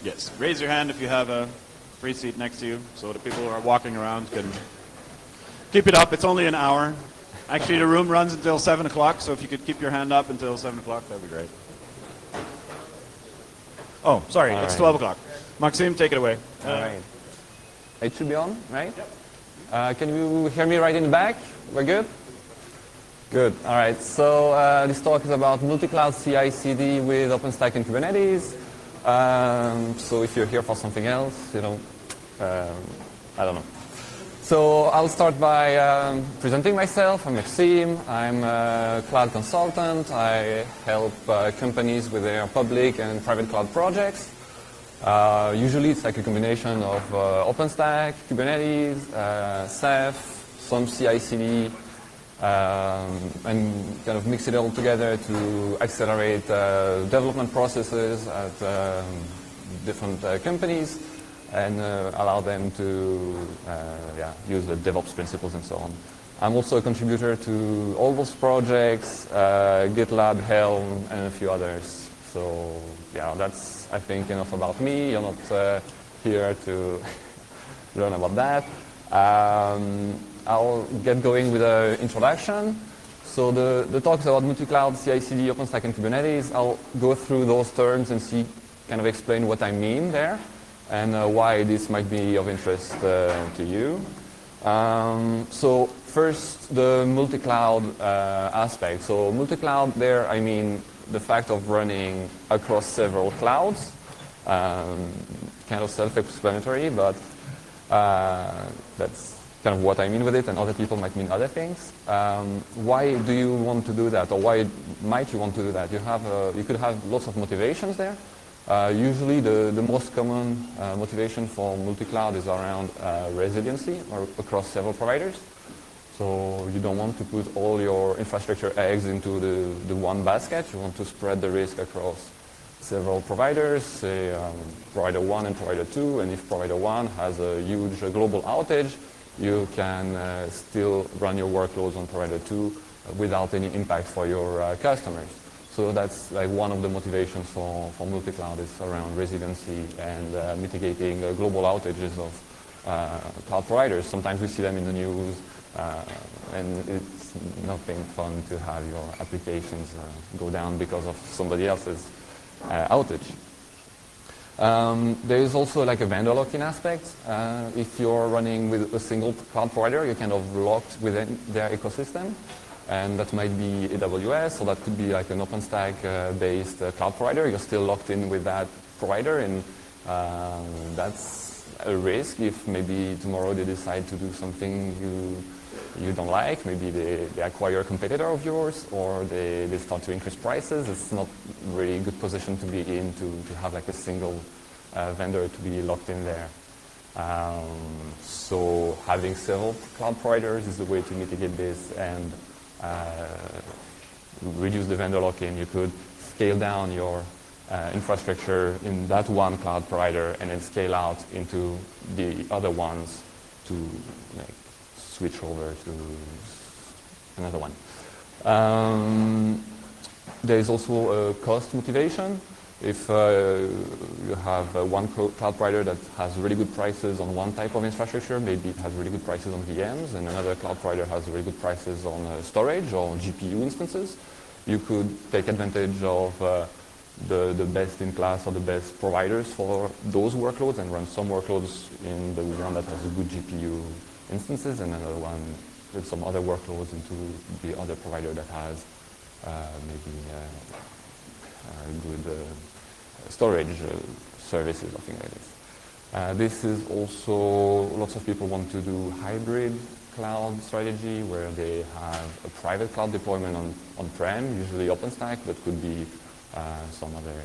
Yes. Raise your hand if you have a free seat next to you, so the people who are walking around can keep it up. It's only an hour. Actually, the room runs until 7 o'clock, so if you could keep your hand up until 7 o'clock, that would be great. Oh, sorry, it's 12 o'clock. Maxime, take it away. All right. It should be on, right? Yep. Can you hear me right in the back? We're good? Good. All right. So this talk is about Multicloud CI CD with OpenStack and Kubernetes. So if you're here for something else, I don't know. So I'll start by presenting myself. I'm Maxime. I'm a cloud consultant. I help companies with their public and private cloud projects. Usually it's like a combination of OpenStack, Kubernetes, Ceph, some CI CD, and kind of mix it all together to accelerate development processes at different companies and allow them to use the DevOps principles and so on. I'm also a contributor to all those projects, GitLab, Helm, and a few others. So yeah, that's, I think, enough about me. You're not here to learn about that. I'll get going with an introduction. So the talk is about multi-cloud, CI CD, OpenStack, and Kubernetes. I'll go through those terms and kind of explain what I mean there and why this might be of interest to you. So first, the multi-cloud aspect. So multi-cloud there, I mean the fact of running across several clouds. Kind of self-explanatory, but that's kind of what I mean with it, and other people might mean other things. Why do you want to do that, or why might you want to do that? You could have lots of motivations there. Usually the most common motivation for multi-cloud is around resiliency or across several providers. So you don't want to put all your infrastructure eggs into the one basket. You want to spread the risk across several providers, say provider 1 and provider 2, and if provider 1 has a huge global outage, you can still run your workloads on provider 2 without any impact for your customers. So that's like one of the motivations for multi-cloud is around resiliency and mitigating global outages of cloud providers. Sometimes we see them in the news, and it's nothing fun to have your applications go down because of somebody else's outage. There is also like a vendor lock-in aspect. If you're running with a single cloud provider, you're kind of locked within their ecosystem. And that might be AWS, or that could be like an OpenStack-based cloud provider. You're still locked in with that provider, and that's a risk if maybe tomorrow they decide to do something you don't like. Maybe they acquire a competitor of yours, or they start to increase prices. It's not really a good position to be in to have like a single vendor to be locked in there. So having several cloud providers is the way to mitigate this and reduce the vendor lock-in. You could scale down your infrastructure in that one cloud provider and then scale out into the other ones to switch over to another one. There is also a cost motivation. If you have one cloud provider that has really good prices on one type of infrastructure, maybe it has really good prices on VMs, and another cloud provider has really good prices on storage or GPU instances, you could take advantage of the best-in-class or the best providers for those workloads and run some workloads in the one that has a good GPU instances and another one with some other workloads into the other provider that has maybe good storage services or things like this. This is also, lots of people want to do hybrid cloud strategy where they have a private cloud deployment on-prem, usually OpenStack, but could be some other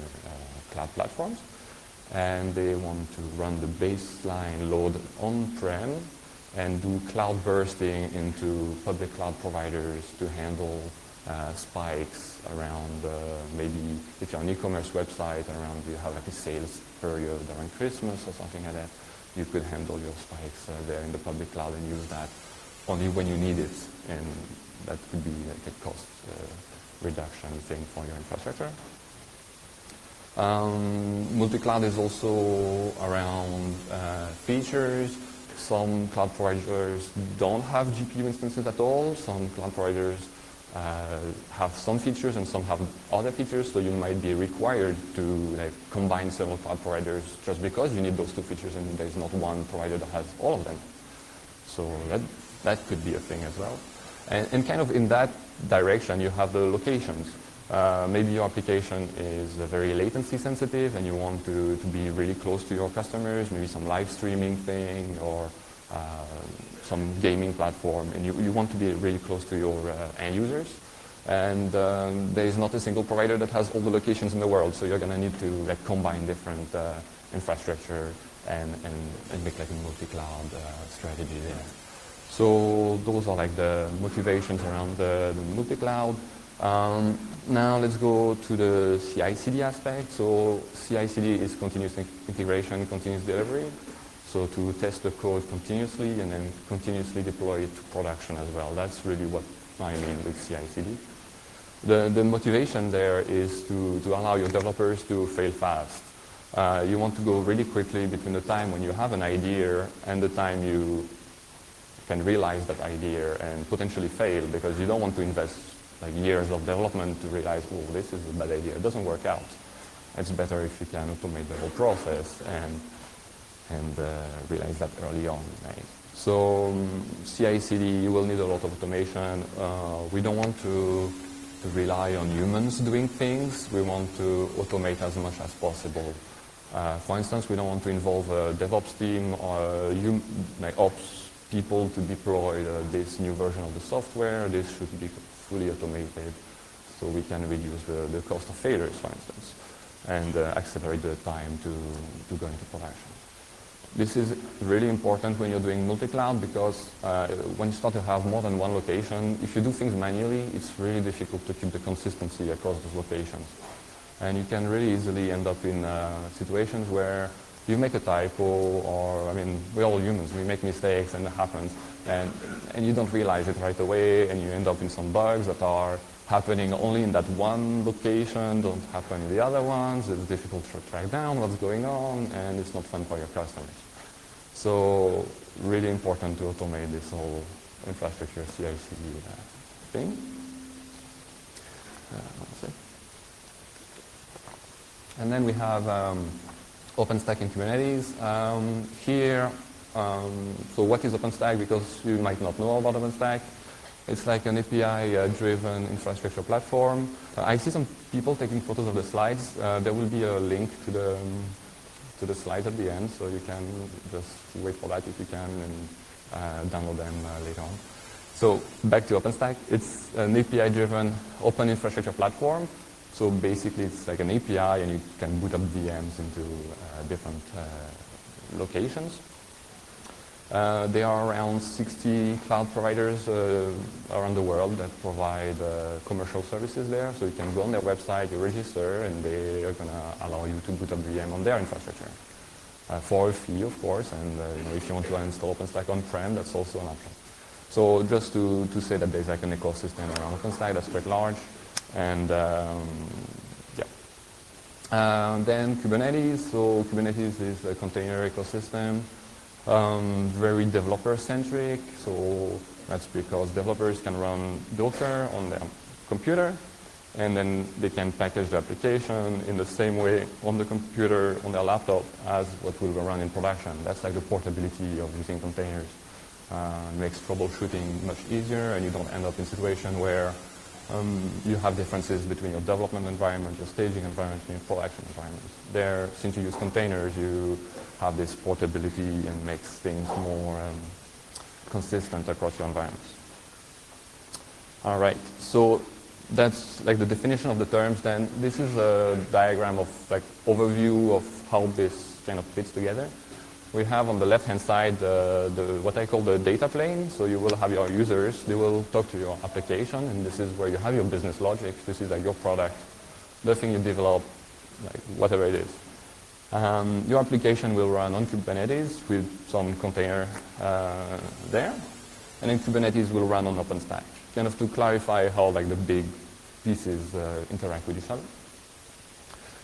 cloud platforms. And they want to run the baseline load on-prem and do cloud bursting into public cloud providers to handle spikes around maybe if you're an e-commerce website around you have like a sales period around Christmas or something like that, you could handle your spikes there in the public cloud and use that only when you need it, and that could be like a cost reduction thing for your infrastructure. Multicloud is also around features. Some cloud providers don't have GPU instances at all. Some cloud providers have some features and some have other features, so you might be required to combine several cloud providers just because you need those two features and there's not one provider that has all of them. So that could be a thing as well. And kind of in that direction, you have the locations. Maybe your application is very latency sensitive and you want to be really close to your customers, maybe some live streaming thing or some gaming platform, and you want to be really close to your end users. And there is not a single provider that has all the locations in the world, so you're going to need to combine different infrastructure and make a multi-cloud strategy there. So those are the motivations around the multi-cloud. Now let's go to the CI CD aspect. So CI CD is continuous integration, continuous delivery. So to test the code continuously and then continuously deploy it to production as well. That's really what I mean with CI CD. The motivation there is to allow your developers to fail fast. You want to go really quickly between the time when you have an idea and the time you can realize that idea and potentially fail, because you don't want to invest years of development to realize, oh, this is a bad idea. It doesn't work out. It's better if you can automate the whole process and realize that early on, right? So CI/CD, you will need a lot of automation. We don't want to rely on humans doing things. We want to automate as much as possible. For instance, we don't want to involve a DevOps team or ops people to deploy this new version of the software. This should be fully automated so we can reduce the cost of failures, for instance, and accelerate the time to go into production. This is really important when you're doing multi-cloud because when you start to have more than one location, if you do things manually, it's really difficult to keep the consistency across those locations. And you can really easily end up in situations where you make a typo, or, I mean, we're all humans, we make mistakes and it happens, and you don't realize it right away, and you end up in some bugs that are happening only in that one location, don't happen in the other ones. It's difficult to track down what's going on, and it's not fun for your customers. So really important to automate this whole infrastructure CI/CD thing. And then we have OpenStack and Kubernetes. Here, so what is OpenStack? Because you might not know about OpenStack. It's like an API-driven infrastructure platform. I see some people taking photos of the slides. There will be a link to the slides at the end, so you can just wait for that if you can and download them later on. So back to OpenStack. It's an API-driven open infrastructure platform. So basically, it's like an API, and you can boot up VMs into different locations. There are around 60 cloud providers around the world that provide commercial services there. So you can go on their website, you register, and they are going to allow you to boot up VM on their infrastructure for a fee, of course. And if you want to install OpenStack on-prem, that's also an option. So just to say that there's like an ecosystem around OpenStack that's quite large. And then Kubernetes. So Kubernetes is a container ecosystem. Very developer-centric, so that's because developers can run Docker on their computer, and then they can package the application in the same way on the computer, on their laptop, as what will run in production. That's like the portability of using containers. Makes troubleshooting much easier, and you don't end up in a situation where you have differences between your development environment, your staging environment, and your production environments. There, since you use containers, you have this portability and makes things more consistent across your environments. All right, so that's like the definition of the terms. Then this is a diagram of like overview of how this kind of fits together. We have on the left-hand side what I call the data plane. So you will have your users. They will talk to your application, and this is where you have your business logic. This is like your product, the thing you develop, like whatever it is. Your application will run on Kubernetes with some container there, and then Kubernetes will run on OpenStack. Kind of to clarify how like the big pieces interact with each other.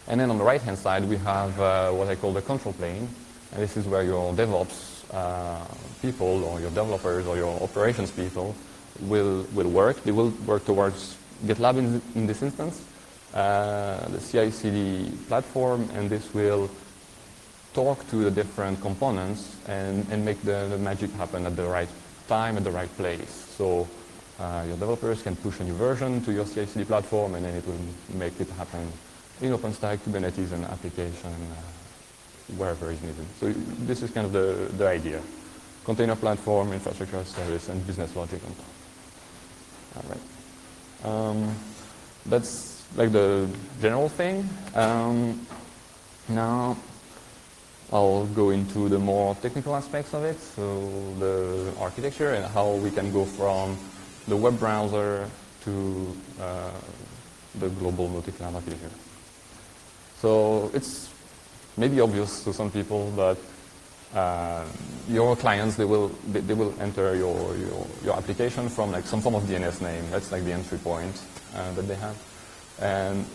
And then on the right-hand side, we have what I call the control plane. And this is where your DevOps people or your developers or your operations people will work. They will work towards GitLab in this instance, the CI CD platform, and this will talk to the different components and make the magic happen at the right time, at the right place. So your developers can push a new version to your CI CD platform, and then it will make it happen in OpenStack, Kubernetes, and application, wherever is needed. So this is kind of the idea. Container platform, infrastructure as service, and business logic on top. All right. That's like the general thing. Now I'll go into the more technical aspects of it, so the architecture and how we can go from the web browser to the global multi-cloud architecture. So it's maybe obvious to some people that your clients, they will enter your application from like some form of DNS name. That's like the entry point that they have. And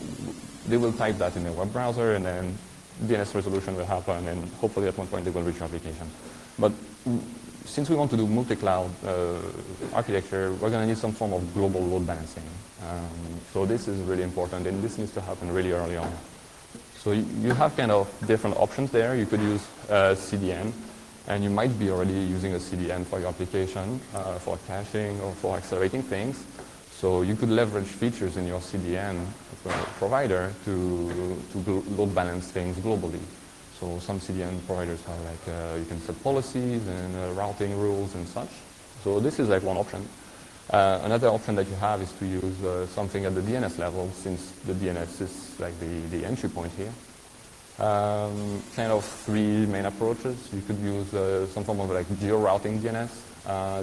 they will type that in their web browser, and then DNS resolution will happen, and hopefully at one point they will reach your application. But since we want to do multi-cloud architecture, we're going to need some form of global load balancing. So this is really important, and this needs to happen really early on. So you have kind of different options there. You could use CDN, and you might be already using a CDN for your application for caching or for accelerating things. So you could leverage features in your CDN provider to load balance things globally. So some CDN providers have like, you can set policies and routing rules and such. So this is like one option. Another option that you have is to use something at the DNS level, since the DNS is like the entry point here. Kind of three main approaches. You could use some form of like geo-routing DNS.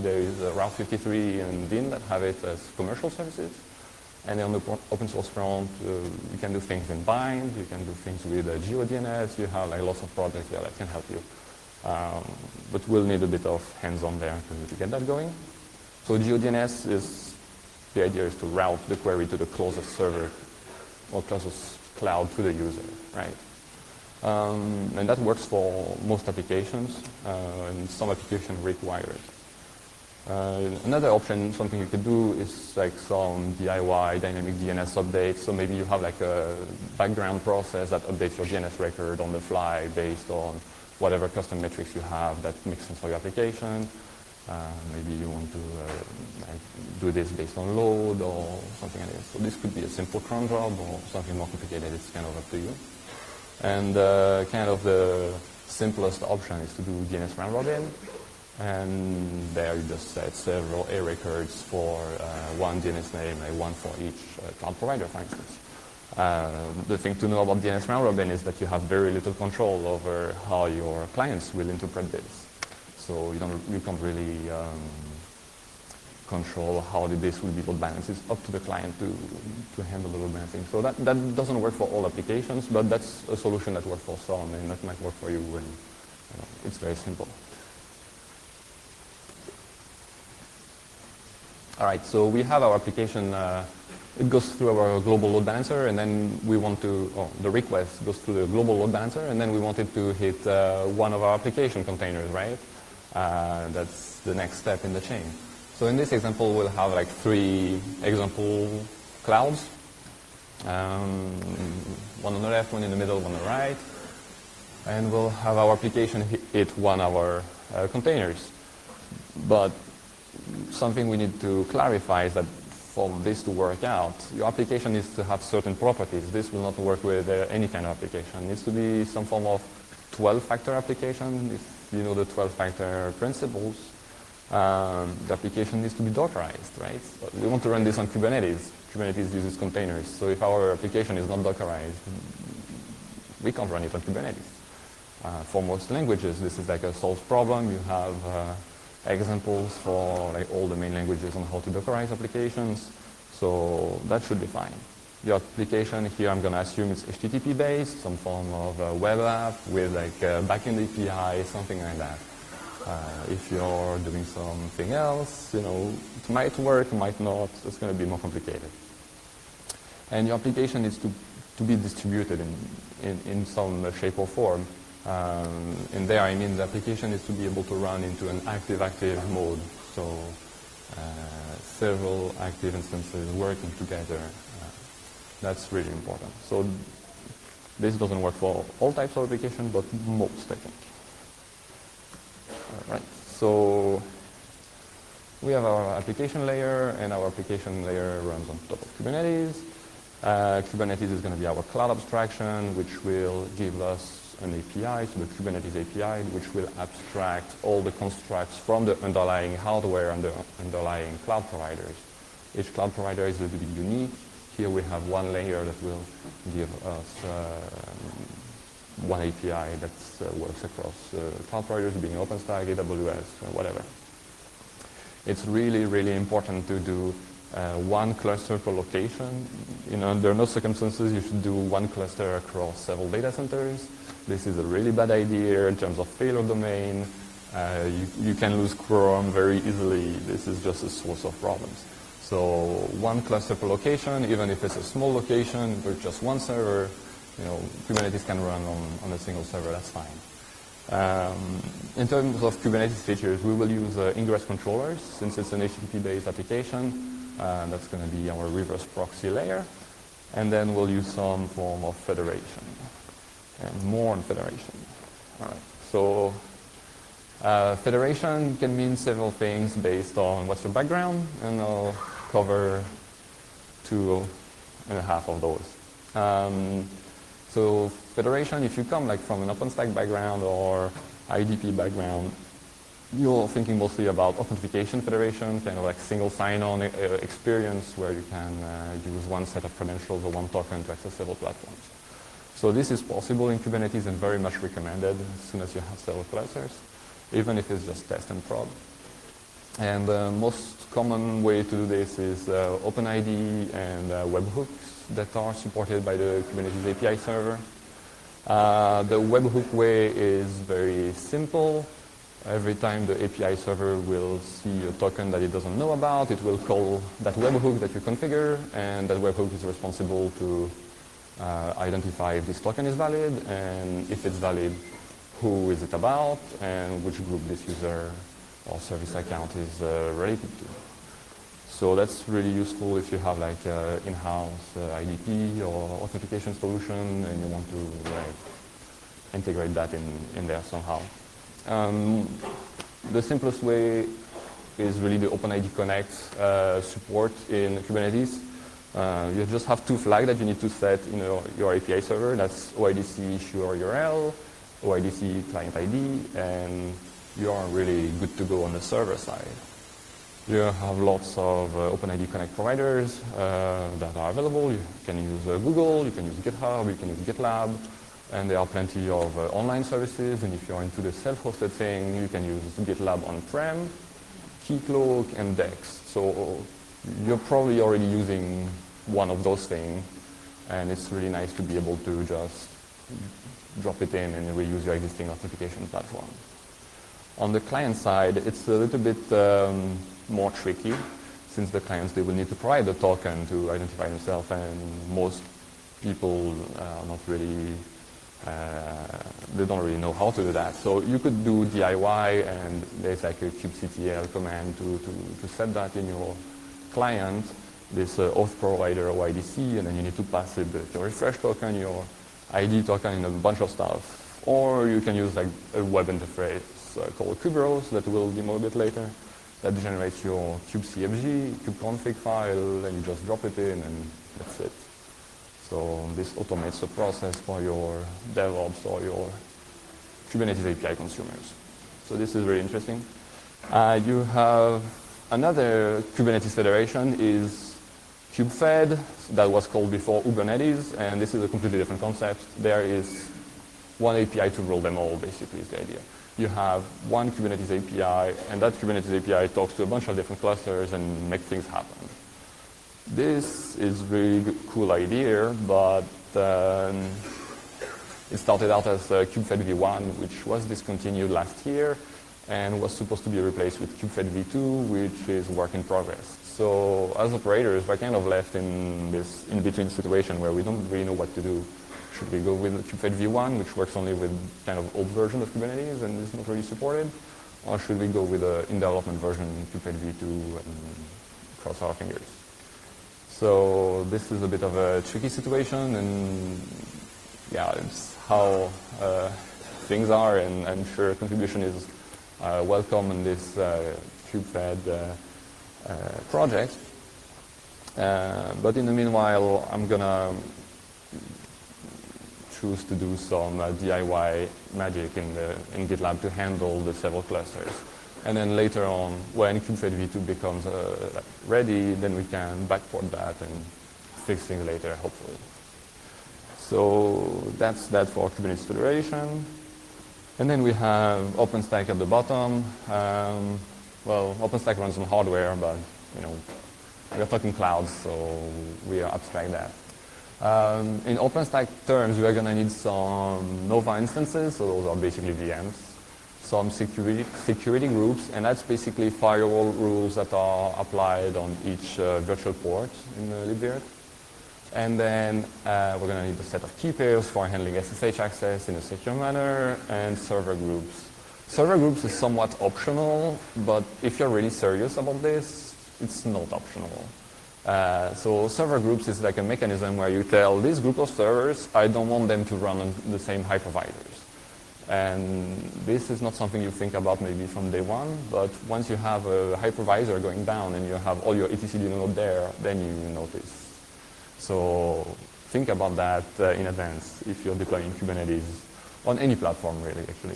There is Route 53 and DIN that have it as commercial services. And then on the open source front, you can do things in Bind, you can do things with GeoDNS, you have like lots of projects there that can help you. But we'll need a bit of hands-on there to get that going. So GeoDNS is, the idea is to route the query to the closest server or closest cloud to the user, right? And that works for most applications, and some applications require it. Another option, something you could do, is like some DIY dynamic DNS updates. So maybe you have like a background process that updates your DNS record on the fly based on whatever custom metrics you have that makes sense for your application. Maybe you want to do this based on load or something like this. So this could be a simple cron job or something more complicated. It's kind of up to you. And kind of the simplest option is to do DNS round robin. And there you just set several A records for one DNS name, like one for each cloud provider, for instance. The thing to know about DNS round robin is that you have very little control over how your clients will interpret this. So you can't really control how this will be load balanced. It's up to the client to handle the load balancing. So that doesn't work for all applications, but that's a solution that works for some, and that might work for you when it's very simple. All right, so we have our application. It goes through our global load balancer, and then we want to, the request goes through the global load balancer, and then we want it to hit one of our application containers, right? That's the next step in the chain. So in this example, we'll have like 3 example clouds. One on the left, one in the middle, one on the right. And we'll have our application hit one of our containers. But something we need to clarify is that for this to work out, your application needs to have certain properties. This will not work with any kind of application. It needs to be some form of 12-factor application. If you know the 12-factor principles, the application needs to be Dockerized, right? But we want to run this on Kubernetes. Kubernetes uses containers. So if our application is not Dockerized, we can't run it on Kubernetes. For most languages, this is like a solved problem. You have examples for like all the main languages on how to Dockerize applications. So that should be fine. Your application here, I'm going to assume it's HTTP based, some form of a web app with like a backend API, something like that. If you're doing something else, it might work, might not. It's going to be more complicated. And your application needs to to be distributed in some shape or form. And there I mean the application is to be able to run into an active mode. So several active instances working together. That's really important. So this doesn't work for all types of applications, but most, I think. All right. So we have our application layer, and our application layer runs on top of Kubernetes. Kubernetes is going to be our cloud abstraction, which will give us an API, so the Kubernetes API, which will abstract all the constructs from the underlying hardware and the underlying cloud providers. Each cloud provider is a little bit unique. Here we have one layer that will give us one API that works across cloud providers, being OpenStack, AWS, whatever. It's really, really important to do one cluster per location. Under no circumstances you should do one cluster across several data centers. This is a really bad idea in terms of failure domain. You can lose quorum very easily. This is just a source of problems. So one cluster per location, even if it's a small location with just one server, Kubernetes can run on a single server, that's fine. In terms of Kubernetes features, we will use ingress controllers. Since it's an HTTP-based application, that's going to be our reverse proxy layer. And then we'll use some form of federation. And more on federation. All right. So federation can mean several things based on what's your background, and I'll cover 2.5 of those. So federation, if you come from an OpenStack background or IDP background, you're thinking mostly about authentication federation, kind of like single sign-on experience where you can use one set of credentials or one token to access several platforms. So this is possible in Kubernetes and very much recommended as soon as you have several clusters, even if it's just test and prod. And the most common way to do this is OpenID and webhooks that are supported by the Kubernetes API server. The webhook way is very simple. Every time the API server will see a token that it doesn't know about, it will call that webhook that you configure, and that webhook is responsible to identify if this token is valid, and if it's valid, who is it about, and which group this user or service account is related to. So that's really useful if you have in-house IDP or authentication solution and you want to integrate that in there somehow. The simplest way is really the OpenID Connect support in Kubernetes. You just have 2 flags that you need to set in your API server. That's OIDC issuer URL, OIDC client ID, and you are really good to go on the server side. You have lots of OpenID Connect providers that are available. You can use Google, you can use GitHub, you can use GitLab, and there are plenty of online services. And if you're into the self-hosted thing, you can use GitLab on-prem, Keycloak, and Dex. So you're probably already using one of those things, and it's really nice to be able to just drop it in and reuse your existing authentication platform. On the client side, it's a little bit more tricky, since the clients, they will need to provide a token to identify themselves, and most people are not really, they don't really know how to do that. So you could do DIY, and there's like a kubectl command to set that in your client, this auth provider OIDC, and then you need to pass it your refresh token, your ID token, and a bunch of stuff. Or you can use a web interface called kubectl that we'll demo a bit later, that generates your kubecfg, kubeconfig file, and you just drop it in, and that's it. So this automates the process for your DevOps or your Kubernetes API consumers. So this is very interesting. You have another Kubernetes federation is kubefed, that was called before Kubernetes, and this is a completely different concept. There is one API to rule them all, basically, is the idea. You have one Kubernetes API, and that Kubernetes API talks to a bunch of different clusters and make things happen. This is a really cool idea, but it started out as kubefed v1, which was discontinued last year and was supposed to be replaced with kubefed v2, which is work in progress. So as operators, we're kind of left in this in-between situation where we don't really know what to do. Should we go with kubefed v1, which works only with kind of old version of Kubernetes and is not really supported? Or should we go with an in-development version, kubefed v2, and cross our fingers? So this is a bit of a tricky situation, and yeah, it's how things are, and I'm sure contribution is welcome in this kubefed project. But in the meanwhile, I'm gonna choose to do some DIY magic in GitLab to handle the several clusters. And then later on, when kubefed v2 becomes ready, then we can backport that and fix things later, hopefully. So that's that for Kubernetes Federation. And then we have OpenStack at the bottom. Well, OpenStack runs on hardware, but we are talking clouds, so we abstract that. In OpenStack terms, we are going to need some Nova instances, so those are basically VMs, some security groups, and that's basically firewall rules that are applied on each virtual port in libvirt. And then we're going to need a set of key pairs for handling SSH access in a secure manner, and server groups. Server groups is somewhat optional, but if you're really serious about this, it's not optional. So server groups is like a mechanism where you tell this group of servers, I don't want them to run on the same hypervisors. And this is not something you think about maybe from day one, but once you have a hypervisor going down and you have all your etcd node there, then you notice. So think about that in advance if you're deploying Kubernetes on any platform, really, actually.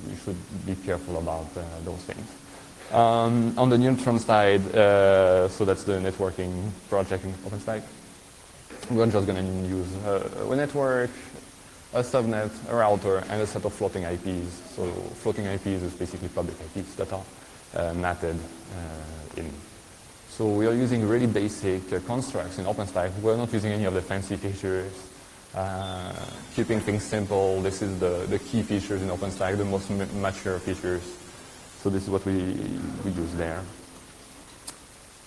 You should be careful about those things. On the Neutron side, so that's the networking project in OpenStack, we're just going to use a network, a subnet, a router, and a set of floating IPs. So floating IPs is basically public IPs that are NATed in. So we are using really basic constructs in OpenStack. We're not using any of the fancy features. Keeping things simple. This is the key features in OpenStack, the most mature features. So this is what we use there.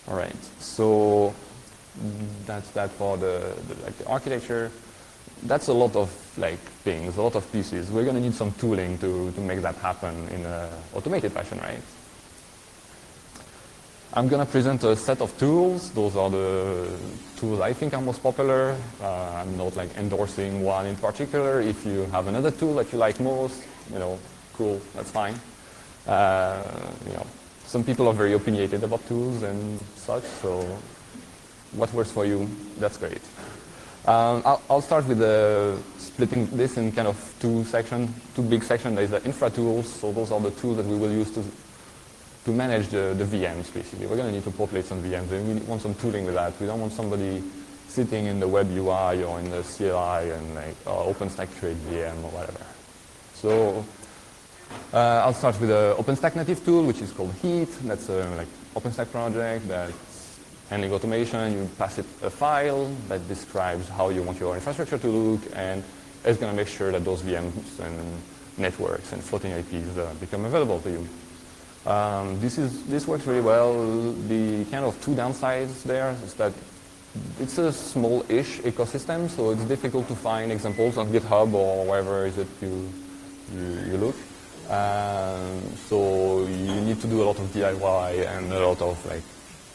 All right. So that's that for the architecture. That's a lot of things, a lot of pieces. We're going to need some tooling to make that happen in an automated fashion, right? I'm going to present a set of tools. Those are the tools I think are most popular. I'm not endorsing one in particular. If you have another tool that you like most, cool, that's fine. Some people are very opinionated about tools and such, so what works for you, that's great. I'll start with splitting this in kind of two big sections. There's the infra tools, so those are the tools that we will use to manage the VMs, basically. We're going to need to populate some VMs, and we want some tooling with that. We don't want somebody sitting in the web UI or in the CLI and OpenStack create VM or whatever. So I'll start with the OpenStack native tool, which is called Heat. That's a OpenStack project that's handling automation. You pass it a file that describes how you want your infrastructure to look, and it's going to make sure that those VMs and networks and floating IPs become available to you. This works really well. The kind of two downsides there is that it's a small-ish ecosystem, so it's difficult to find examples on GitHub or wherever is it you look. So you need to do a lot of DIY and a lot of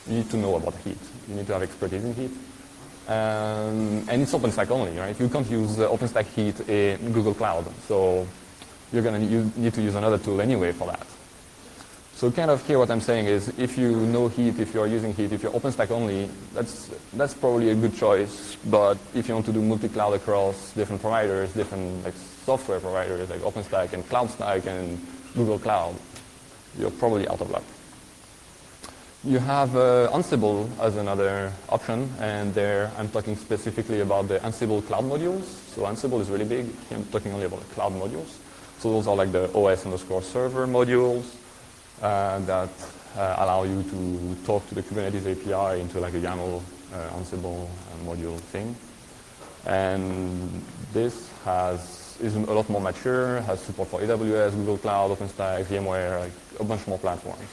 you need to know about Heat. You need to have expertise in Heat. And it's OpenStack only, right? You can't use OpenStack Heat in Google Cloud, so you need to use another tool anyway for that. So kind of here what I'm saying is if you know Heat, if you're using Heat, if you're OpenStack only, that's probably a good choice. But if you want to do multi-cloud across different providers, different software providers like OpenStack and CloudStack and Google Cloud, you're probably out of luck. You have Ansible as another option, and there I'm talking specifically about the Ansible cloud modules. So Ansible is really big. I'm talking only about the cloud modules. So those are the OS_server modules that allow you to talk to the Kubernetes API into a YAML Ansible module thing. And this is a lot more mature, has support for AWS, Google Cloud, OpenStack, VMware, a bunch more platforms.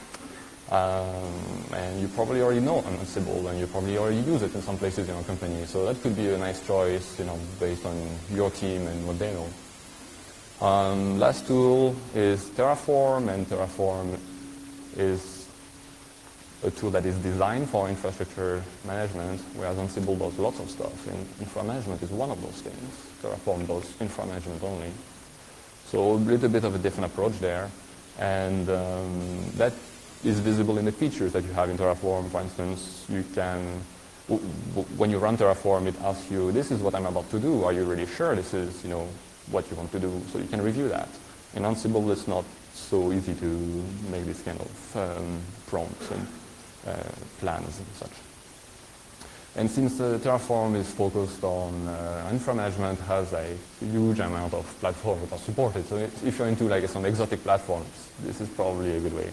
And you probably already know Ansible, and you probably already use it in some places in your company. So that could be a nice choice, based on your team and what they know. Last tool is Terraform, and Terraform is a tool that is designed for infrastructure management, whereas Ansible does lots of stuff, and infra management is one of those things. Terraform does infra management only. So a little bit of a different approach there, and that is visible in the features that you have in Terraform. For instance, you can, when you run Terraform, it asks you, this is what I'm about to do. Are you really sure this is, what you want to do? So you can review that. In Ansible, it's not so easy to make this kind of prompts and plans and such. And since Terraform is focused on infra management, has a huge amount of platforms that are supported. So if you're into some exotic platforms, this is probably a good way.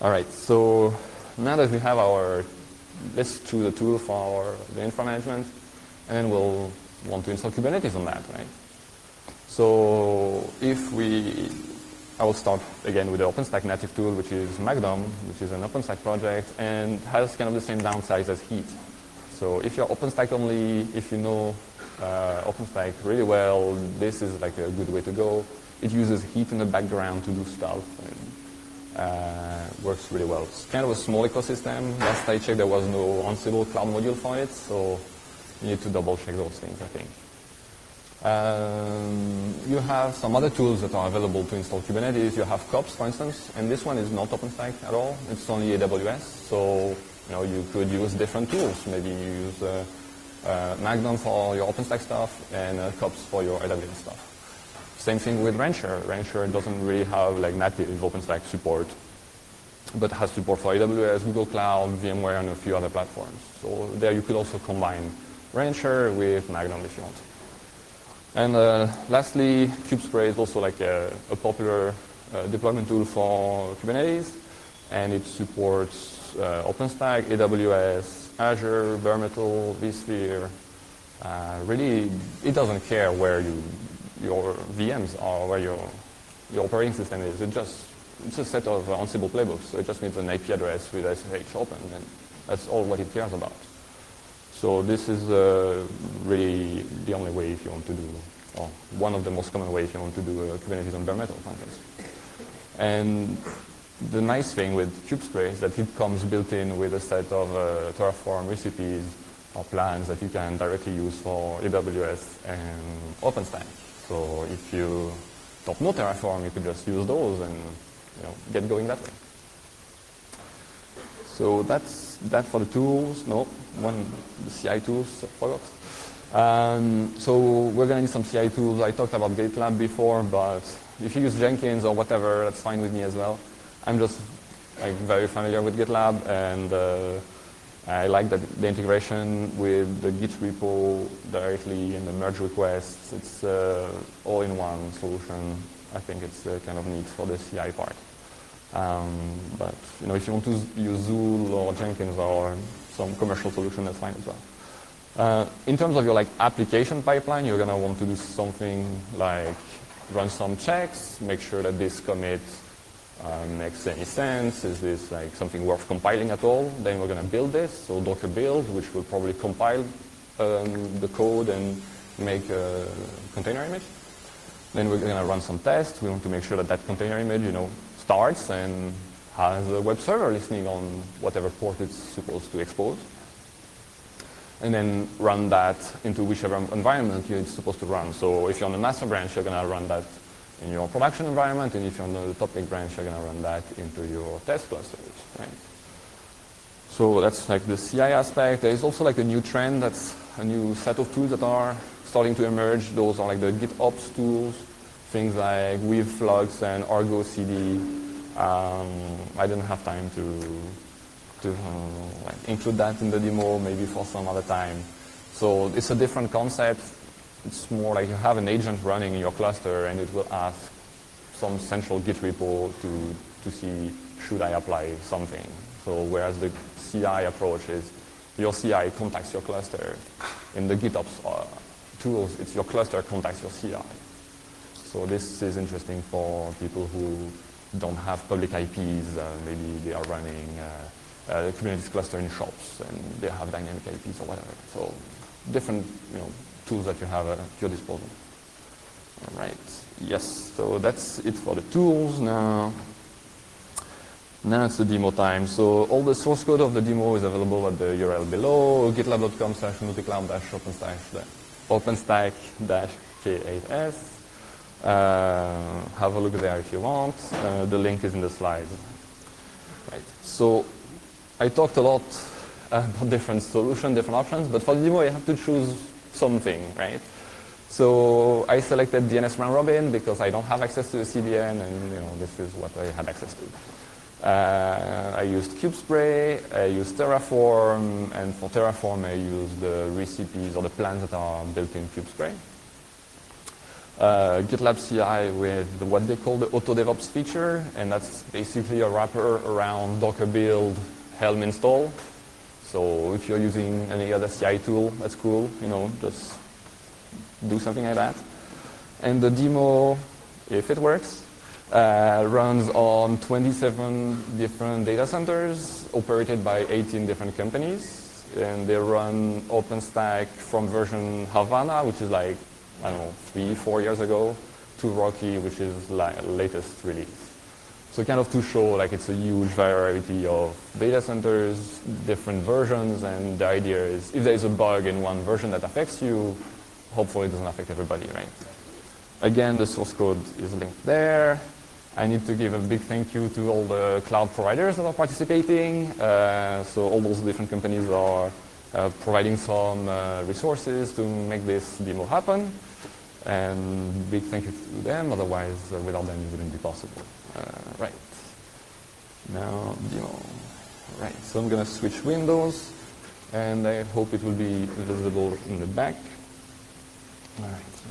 All right, so now that we have let's choose a tool for the infra management, and then we'll want to install Kubernetes on that, right? So I will start again with the OpenStack native tool, which is Magdom, which is an OpenStack project, and has kind of the same downsides as Heat. So if you're OpenStack only, if you know OpenStack really well, this is a good way to go. It uses Heat in the background to do stuff, and works really well. It's kind of a small ecosystem. Last I checked, there was no Ansible cloud module for it, so you need to double check those things, I think. You have some other tools that are available to install Kubernetes. You have kops, for instance, and this one is not OpenStack at all. It's only AWS, so you could use different tools. Maybe you use Magdom for your OpenStack stuff and kops for your AWS stuff. Same thing with Rancher. Rancher doesn't really have native OpenStack support, but has support for AWS, Google Cloud, VMware, and a few other platforms. So there you could also combine Rancher with Magdom if you want. And lastly, Kubespray is also a popular deployment tool for Kubernetes, and it supports OpenStack, AWS, Azure, bare metal, vSphere. Really, it doesn't care where your VMs are, where your operating system is. It's a set of Ansible playbooks, so it just needs an IP address with SSH open, and that's all what it cares about. So this is really the only way if you want to do, or one of the most common ways if you want to do Kubernetes on bare metal, for instance. And the nice thing with Kubespray is that it comes built in with a set of Terraform recipes or plans that you can directly use for AWS and OpenStack. So if you don't know Terraform, you could just use those and get going that way. So that's that for the tools. No, the CI tools, I forgot. So we're going to need some CI tools. I talked about GitLab before, but if you use Jenkins or whatever, that's fine with me as well. I'm just very familiar with GitLab, and I like the integration with the Git repo directly in the merge requests. It's all-in-one solution. I think it's kind of neat for the CI part. But if you want to use Zool or Jenkins or some commercial solution, that's fine as well. In terms of your application pipeline, you're going to want to do something like run some checks, make sure that this commit makes any sense. Is this something worth compiling at all? Then we're going to build this, so Docker build, which will probably compile the code and make a container image. Then we're going to run some tests. We want to make sure that that container image, starts and has a web server listening on whatever port it's supposed to expose. And then run that into whichever environment it's supposed to run. So if you're on the master branch, you're going to run that in your production environment, and if you're on the topic branch, you're going to run that into your test clusters, right? So that's the CI aspect. There is also a new trend, that's a new set of tools that are starting to emerge. Those are the GitOps tools, things like weaveflux and Argo CD. I didn't have time to include that in the demo, maybe for some other time. So it's a different concept. It's more like you have an agent running in your cluster, and it will ask some central Git repo to see, should I apply something? So whereas the CI approach is your CI contacts your cluster. In the GitOps tools, it's your cluster contacts your CI. So this is interesting for people who don't have public IPs. Maybe they are running a Kubernetes cluster in shops, and they have dynamic IPs or whatever. So different tools that you have at your disposal. All right. Yes. So that's it for the tools. Now it's the demo time. So all the source code of the demo is available at the URL below, gitlab.com/multicloud-openstack-k8s. Have a look there if you want. The link is in the slides. Right. So I talked a lot about different solutions, different options, but for the demo you have to choose something, right? So I selected DNS round robin because I don't have access to the CDN, and this is what I had access to. I used kubespray, I used Terraform, and for Terraform I used the recipes or the plans that are built in kubespray. GitLab CI with what they call the auto DevOps feature, and that's basically a wrapper around Docker build, Helm install. So if you're using any other CI tool, that's cool, just do something like that. And the demo, if it works, runs on 27 different data centers operated by 18 different companies. And they run OpenStack from version Havana, which is like, 3-4 years ago, to Rocky, which is latest release. So kind of to show it's a huge variety of data centers, different versions, and the idea is if there's a bug in one version that affects you, hopefully it doesn't affect everybody, right? Again, the source code is linked there. I need to give a big thank you to all the cloud providers that are participating. So all those different companies are providing some resources to make this demo happen. And big thank you to them, otherwise without them it wouldn't be possible. Right. Now demo. Right, so I'm going to switch windows, and I hope it will be visible in the back. All right. So,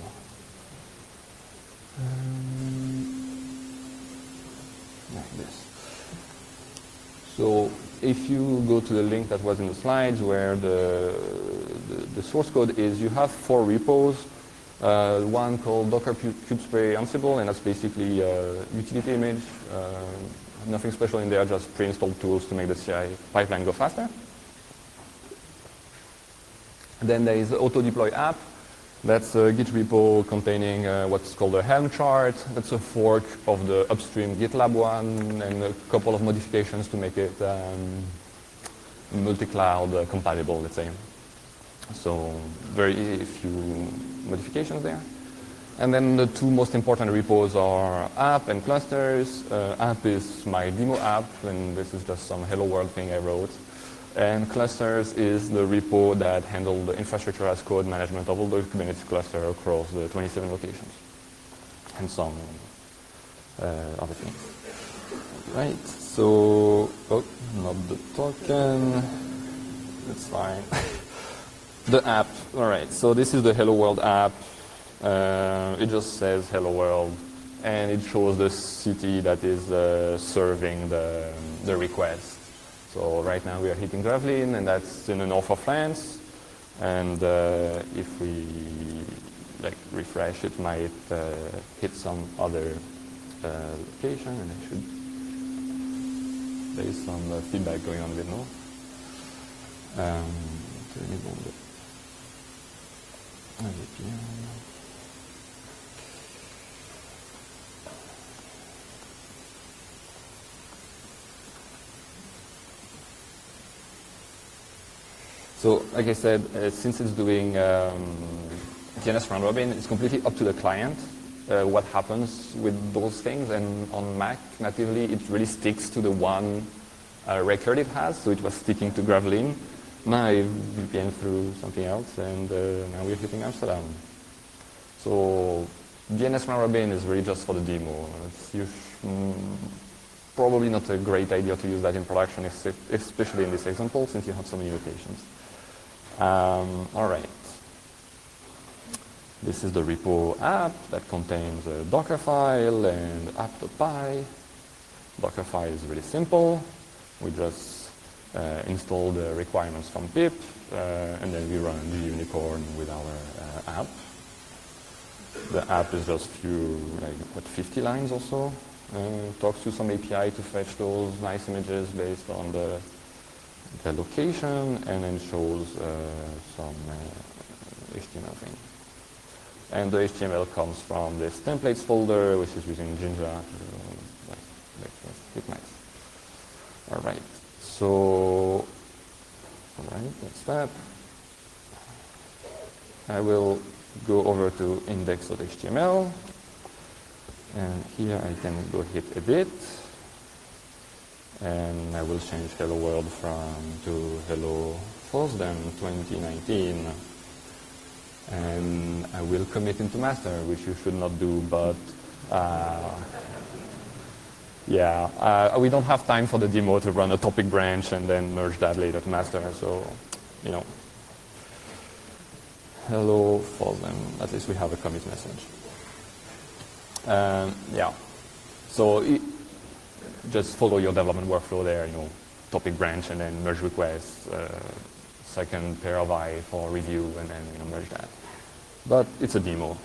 like this. So if you go to the link that was in the slides where the source code is, you have 4 repos. One called Docker kubespray Ansible, and that's basically a utility image. Nothing special in there, just pre-installed tools to make the CI pipeline go faster. Then there is the auto-deploy app. That's a Git repo containing what's called a Helm chart. That's a fork of the upstream GitLab one, and a couple of modifications to make it multi-cloud compatible, let's say. So very few modifications there. And then the 2 most important repos are app and clusters. App is my demo app, and this is just some hello world thing I wrote. And clusters is the repo that handles the infrastructure as code management of all the Kubernetes cluster across the 27 locations. And some other things. Right, so, not the token. That's fine. The app, all right, so this is the Hello World app. It just says Hello World, and it shows the city that is serving the request. So right now we are hitting Gravelines, and that's in the north of France. And if we refresh, it might hit some other location, and there is some feedback going on with no. So, like I said, since it's doing DNS round robin, it's completely up to the client what happens with those things. And on Mac, natively, it really sticks to the one record it has. So it was sticking to Gravelines. Now I VPN through something else, and now we're hitting Amsterdam. So DNS round robin is really just for the demo. It's probably not a great idea to use that in production, especially in this example, since you have so many locations. All right. This is the repo app that contains a Docker file and app.py. Docker file is really simple. We just install the requirements from pip, and then we run the unicorn with our app. The app is just 50 lines or so. talks to some API to fetch those nice images based on the location, and then shows some HTML thing. And the HTML comes from this templates folder, which is using Jinja. It's nice. All right. So, all right, that's that. I will go over to index.html. And here I can go hit edit. And I will change hello world to hello FOSDEM 2019. And I will commit into master, which you should not do, but yeah, we don't have time for the demo to run a topic branch and then merge that later to master, so, you know. Hello FOSDEM, at least we have a commit message. Yeah, so just follow your development workflow there, you know, topic branch and then merge requests, second pair of I for review, and then, you know, merge that. But it's a demo.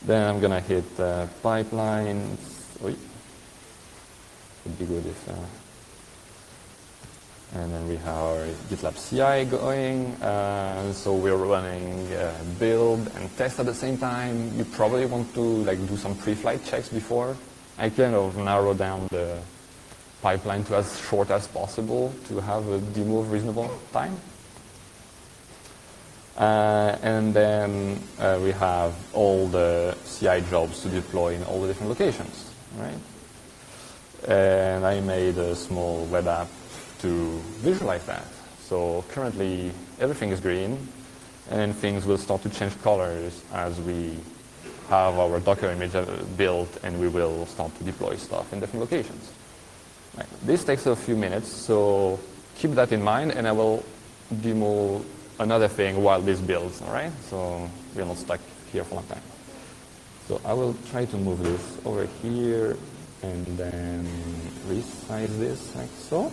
Then I'm gonna hit pipelines. Would be good if. And then we have our GitLab CI going. So we're running build and test at the same time. You probably want to like do some pre-flight checks before. I kind of narrow down the pipeline to as short as possible to have a demo of reasonable time. And then we have all the CI jobs to deploy in all the different locations, right? And I made a small web app to visualize that. So currently everything is green, and then things will start to change colors as we have our Docker image built, and we will start to deploy stuff in different locations. Right. This takes a few minutes, so keep that in mind, and I will demo another thing while this builds, all right? So we're not stuck here for a long time. So I will try to move this over here and then resize this like so.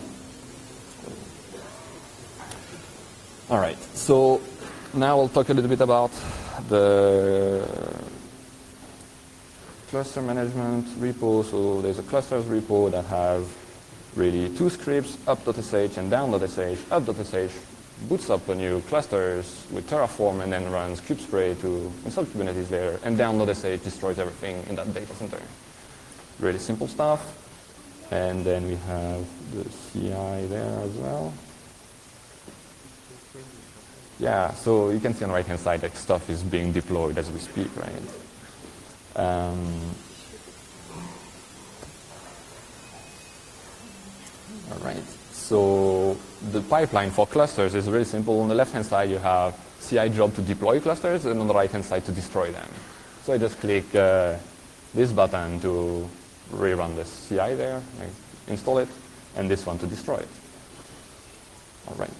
All right, so now I'll talk a little bit about the cluster management repo. So there's a clusters repo that has really two scripts, up.sh and down.sh. Up.sh boots up a new clusters with Terraform and then runs kubespray to install Kubernetes there, and down.sh destroys everything in that data center. Really simple stuff. And then we have the CI there as well. Yeah, so you can see on the right-hand side that stuff is being deployed as we speak, right? All right. So the pipeline for clusters is really simple. On the left-hand side, you have CI job to deploy clusters, and on the right-hand side to destroy them. So I just click this button to rerun the CI there, like install it, and this one to destroy it. All right.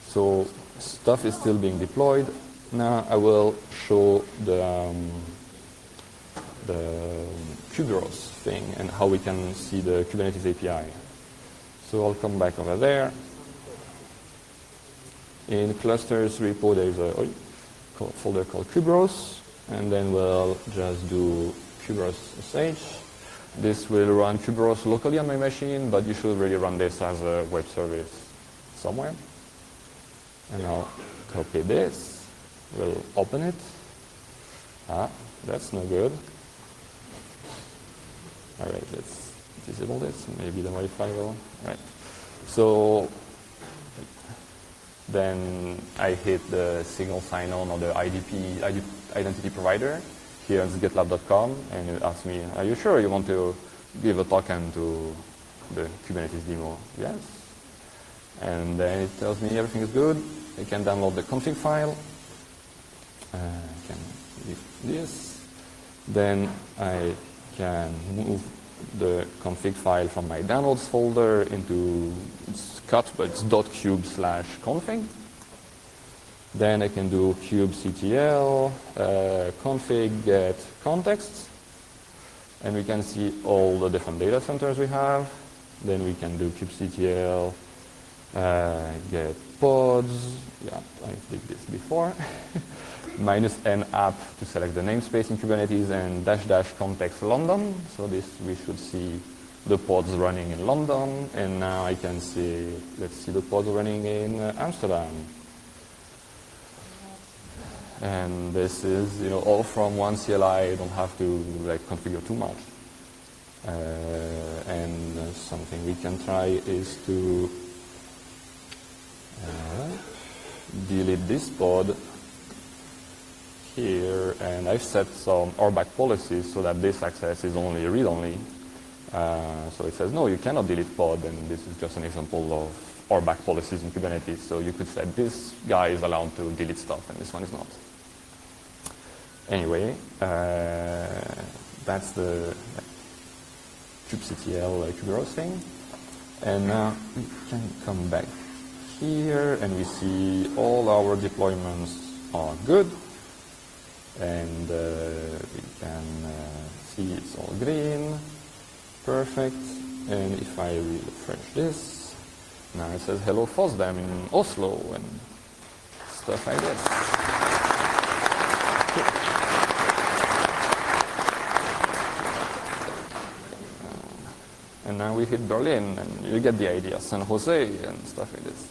So stuff is still being deployed. Now I will show the Kuberos thing and how we can see the Kubernetes API. So I'll come back over there. In clusters repo, there's a folder called Kuberos, and then we'll just do Kuberos sh. This will run Kuberos locally on my machine, but you should really run this as a web service somewhere. And I'll copy this. We'll open it. That's no good. All right, let's disable this. Maybe the modify will. Right. So then I hit the single sign-on or the identity provider. Here it's GitLab.com, and it asks me, are you sure you want to give a token to the Kubernetes demo? Yes. And then it tells me everything is good. I can download the config file. I can leave this. Then I can move the config file from my downloads folder into, it's cut, but it's .kube/config. Then I can do kubectl config get context, and we can see all the different data centers we have. Then we can do kubectl get pods. Yeah, I did this before. -n app to select the namespace in Kubernetes, and -- context London. So this, we should see the pods running in London, and now I can see, let's see the pods running in Amsterdam. And this is, all from one CLI. I don't have to configure too much. And something we can try is to delete this pod here, and I've set some RBAC policies so that this access is only read-only. So it says, no, you cannot delete pod, and this is just an example of RBAC policies in Kubernetes. So you could say this guy is allowed to delete stuff, and this one is not. Anyway, that's the kubectl kuberos thing. And now we can come back here, and we see all our deployments are good. And we can see it's all green. Perfect. And if I refresh this, now it says hello FOSDEM in Oslo and stuff like this. And now we hit Berlin, and you get the idea, San Jose and stuff like this.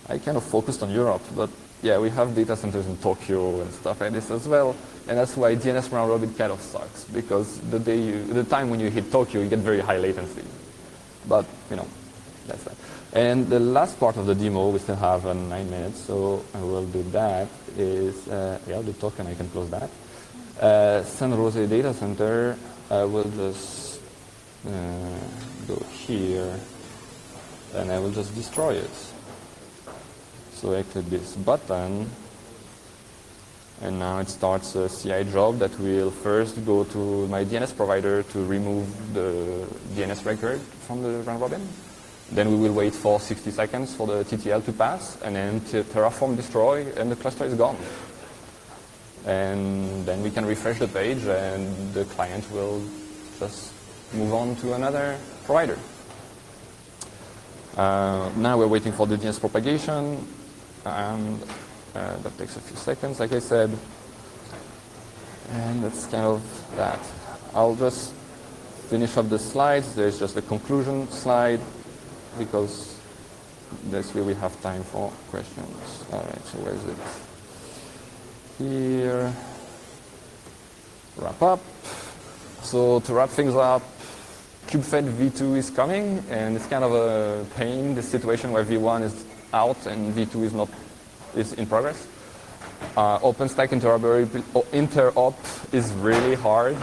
I kind of focused on Europe, but yeah, we have data centers in Tokyo and stuff like this as well. And that's why DNS round robin kind of sucks, because the time when you hit Tokyo, you get very high latency. But, that's that. And the last part of the demo, we still have 9 minutes, so I will do that, is, the token, I can close that. San Jose data center, I will just go here, and I will just destroy it. So I click this button, and now it starts a CI job that will first go to my DNS provider to remove the DNS record from the round robin. Then we will wait for 60 seconds for the TTL to pass, and then Terraform destroy, and the cluster is gone. And then we can refresh the page, and the client will just move on to another provider. Now we're waiting for the DNS propagation, and that takes a few seconds, like I said. And that's kind of that. I'll just finish up the slides. There's just a conclusion slide, because this way we have time for questions. All right, so where is it? Here. Wrap up. So to wrap things up, kubefed v2 is coming, and it's kind of a pain, this situation where v1 is out and v2 is in progress. OpenStack interop is really hard.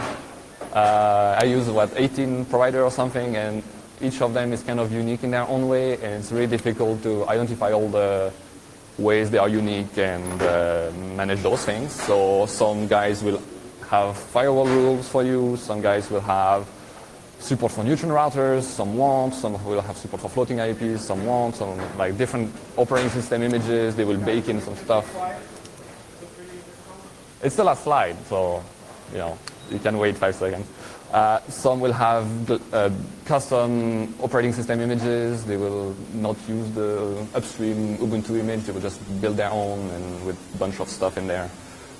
I use 18 provider or something, and each of them is kind of unique in their own way, and it's really difficult to identify all the ways they are unique and manage those things. So some guys will have firewall rules for you, some guys will have support for neutron routers, some won't, some will have support for floating IPs, some won't, some different operating system images, they will bake in some stuff. It's the last slide, so you can wait 5 seconds. Some will have custom operating system images, they will not use the upstream Ubuntu image, they will just build their own and with a bunch of stuff in there.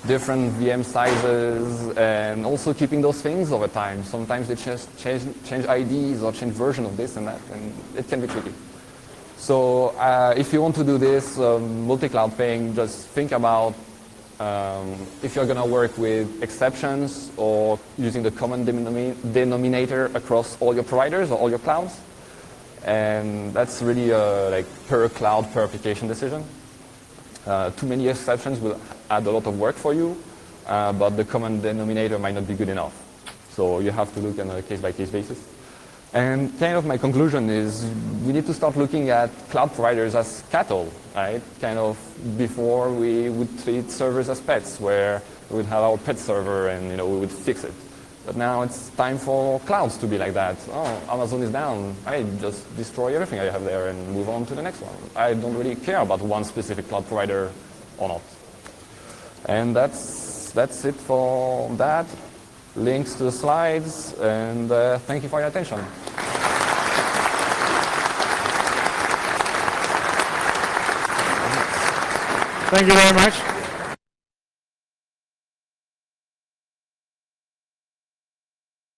Different VM sizes, and also keeping those things over time. Sometimes they just change IDs or change version of this and that, and it can be tricky. So if you want to do this multi-cloud thing, just think about if you're going to work with exceptions or using the common denominator across all your providers or all your clouds. And that's really a per cloud, per application decision. Too many exceptions will add a lot of work for you, but the common denominator might not be good enough. So you have to look on a case-by-case basis. And kind of my conclusion is we need to start looking at cloud providers as cattle, right? Kind of before we would treat servers as pets, where we would have our pet server and we would fix it. But now it's time for clouds to be like that. Oh, Amazon is down. I just destroy everything I have there and move on to the next one. I don't really care about one specific cloud provider or not. And that's it for that. Links to the slides, and thank you for your attention. Thank you very much.